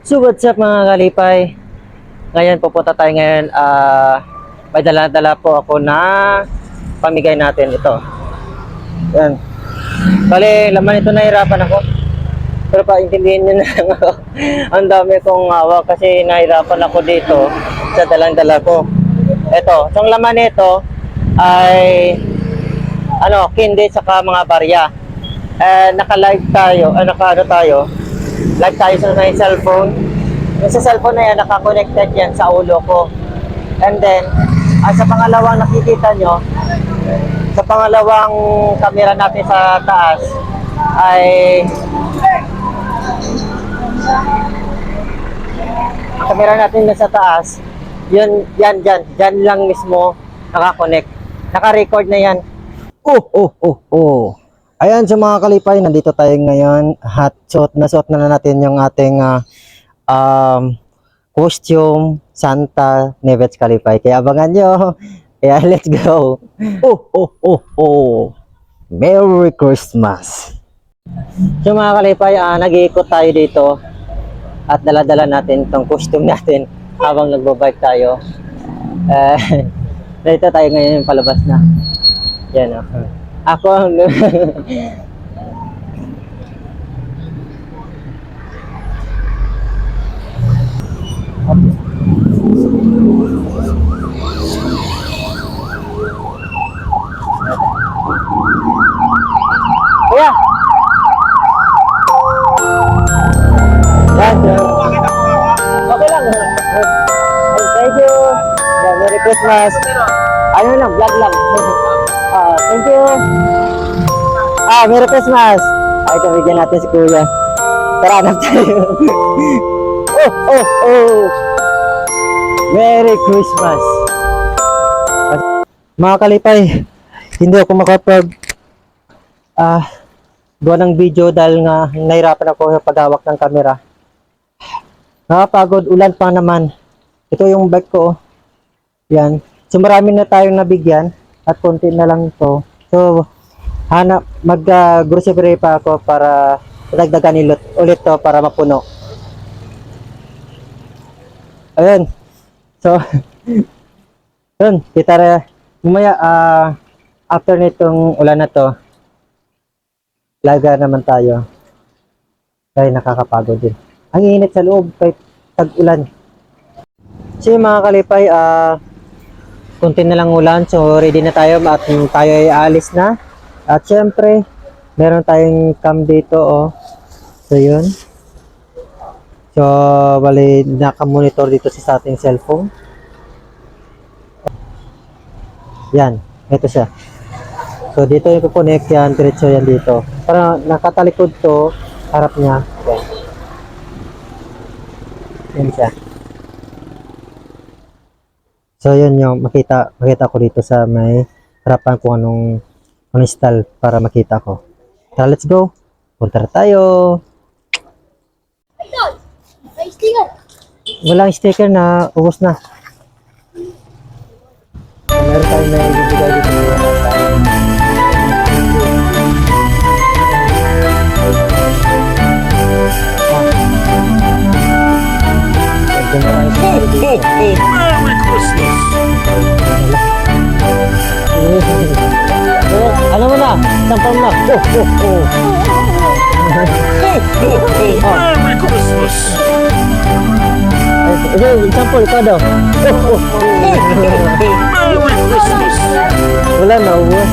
So what's up mga kalipay? Ngayon pupunta tayo ngayon. May dala-dala po ako na pamigay natin ito. Yan. Bale, laman ito nahirapan ako. Pero paintindihin nyo na lang ako. Ang dami kong hawak kasi nahirapan ako dito sa dalang-dala ko. Ito, itong laman nito ay candy saka mga barya. Naka-live tayo, live tayo sa may cellphone. Yung sa cellphone na yan, naka-connected yan sa ulo ko. And then, sa pangalawang nakikita nyo, sa pangalawang camera natin sa taas, ay camera natin na sa taas, yan lang mismo naka-connect. Naka-record na yan. Ayan sa mga kalipay, nandito tayo ngayon. Suot na natin yung ating costume Santa Nieves Kalipay. Kaya abangan nyo. Kaya let's go. Merry Christmas. So mga kalipay, nag-iikot tayo dito. At dala-dala natin itong costume natin habang nagbabike tayo. Dito tayo ngayon yung palabas na. Yan ako ang Kuya! Yan, okay lang. Thank you. Merry Christmas. Ano lang, vlog lang. Thank you. Merry Christmas. Ito, bigyan natin si Kuya. Tara, hanap tayo. Merry Christmas. Mga kalipay, hindi ako gawa ng video dahil nga nahirapan ako sa paghawak ng camera. Nakapagod, ulan pa naman. Ito yung bike ko. Yan. So marami na tayong nabigyan at konti na lang ito. So mag-grocery pa ako para dagdagan ulit to para mapuno. Ayun. So yun, kita mamaya after nitong ulan na to, laga naman tayo. Kaya nakakapagod din. Ang init sa loob kahit tag-ulan. So mga kalipay, kunti na lang ulan, so ready na tayo at tayo ay alis na. At syempre, meron tayong cam dito, So yun. So bali, naka-monitor dito sa ating cellphone. Yan, ito siya. So dito yung connect yan, diretso yan dito. Para nakatalikod to, harap niya. Yan. Yan siya. So yun yung makita ko dito sa may harapan kung anong style para makita ko. Tara, let's go. Punta na tayo. Walang sticker na, ubos na. Meron tayo na ibibigay dito. Merry Christmas! Alam mo na, sampal na. Merry Christmas! Sampal, ikaw daw. Merry Christmas! Wala na, ubos.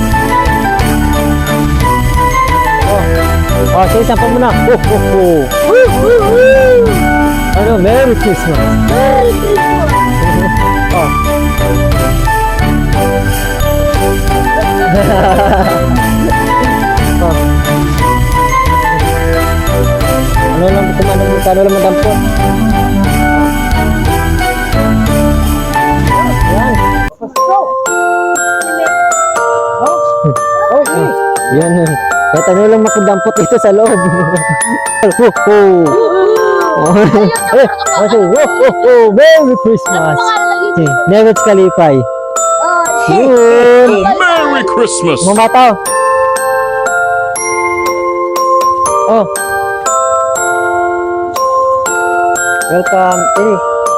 Sige, sampal mo na. Merry Christmas. Merry Christmas. Kano lang madampot. Yan. Yan. Kaya ano lang makadampot ito sa loob. Merry Christmas. Nieves Kalipay. Yun. Merry Christmas! Mamataw. Welcome.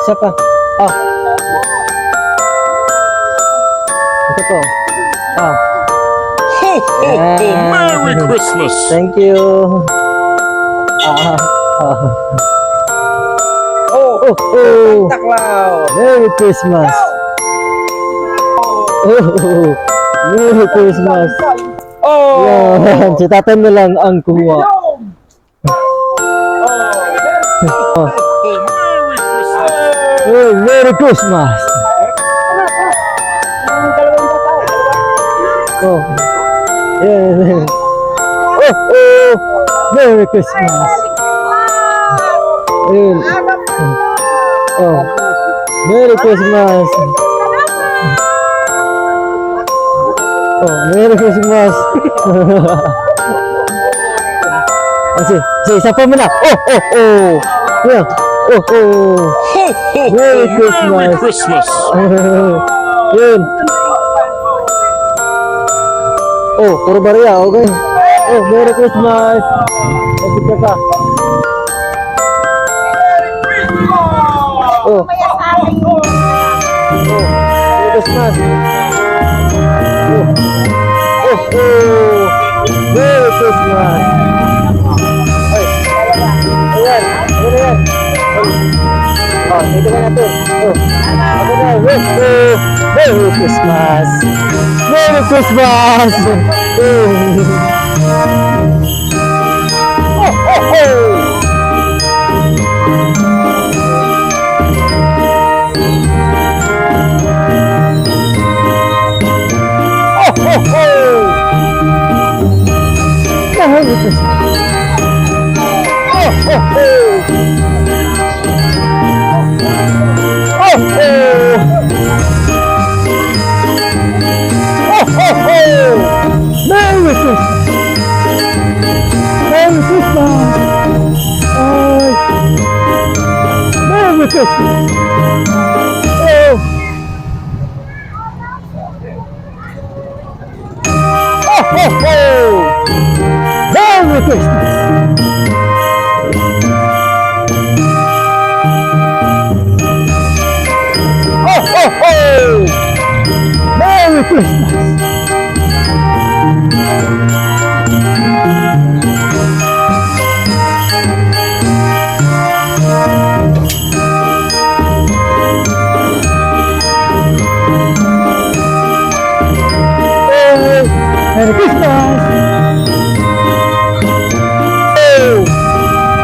Isa pa. Oh. Ito po. Oh. Ho, ho, ho! Yeah. Merry Christmas! Thank you. Ah. Oh, Oh, oh. Santa Claus! Merry Christmas. Oh, Merry Christmas. Oh! Yan. Si tatay mo lang ang kuha. Oh. Oh, Merry Christmas! Oh, Merry Christmas. Oh. Yeah. Oh, oh. Merry Christmas. Ayun. Oh. Merry Christmas. Oh, Merry Christmas. Isa pa muna. Oh, oh, oh. Yeah. Oh, oh. Ho, ho, ho! Merry Merry Christmas. Christmas! Yun. Oh, puro bariya. Okay. Oh, Merry Christmas. Ito ka pa. Oh. Oh, Merry Christmas. Oh. Oh, oh. Merry Christmas. Ay. Ayan. Ayan, ayan. Oh, dito ka natin. Oh. Ako na. Oh. Merry Christmas. Merry Christmas. Oh. Oh, oh, oh. Merry Christmas. Oh, oh, oh. Oh, oh. Oh, oh, oh. Merry Christmas. Merry Christmas. Oh. Merry Christmas. Oh. Oh, oh, oh. Merry Christmas! Oh, oh, oh! Merry Christmas! Oh, Merry Christmas!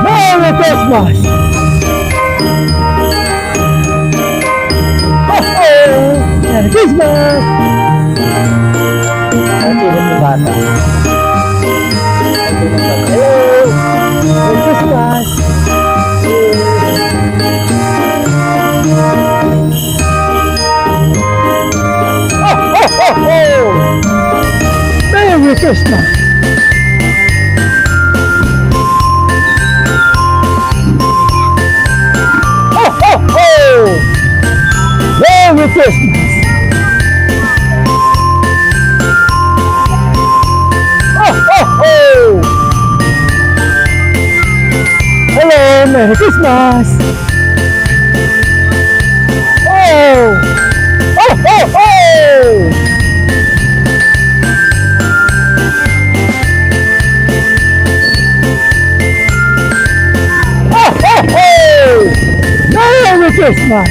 Merry Christmas! Oh, oh! Merry Christmas! Ang sino ng bata? Ang sino ng bata? Hello! Merry Christmas! Oh, oh, oh, oh! Merry Christmas! Merry Christmas! Oh, oh, oh! Hello, Merry Christmas! Oh! Oh, oh, oh! Oh, oh, oh! Merry Christmas!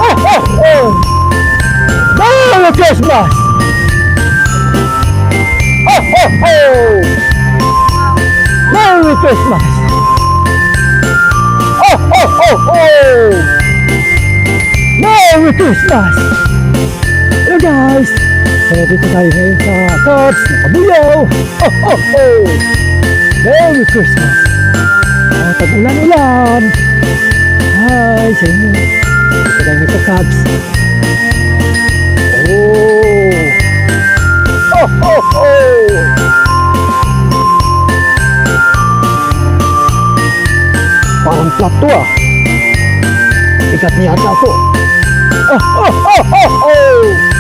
Oh, oh, oh! Merry Christmas! Oh, oh, oh! Merry Christmas! Oh, oh, oh, oh! Merry Christmas! Hello guys! So dito tayo ngayon sa Cubs na Kabuyaw! Oh, oh, oh! Merry Christmas! Tag-ulan-ulan! Hi sa inyo! Dito tayo sa Cubs! Oh! Oh, oh, oh! Parang flat to ah! Ikat niya ata ako! Oh, oh, oh, oh, oh!